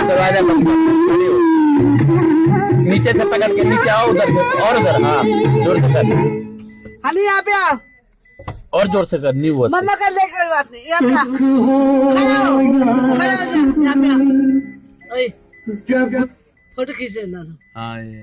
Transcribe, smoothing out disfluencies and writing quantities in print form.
दरवाजा बंद कर, नीचे से पकड़ के नीचे आओ, उधर से और उधर, हाँ जोर से कर, हाली यहाँ पे आओ और जोर से कर, नहीं हुआ मम्मा कर ले, कोई बात नहीं, यहाँ पे आओ, खड़ा हो जा, यहाँ पे आओ, ओए फोटो खींचे ना, हाँ ले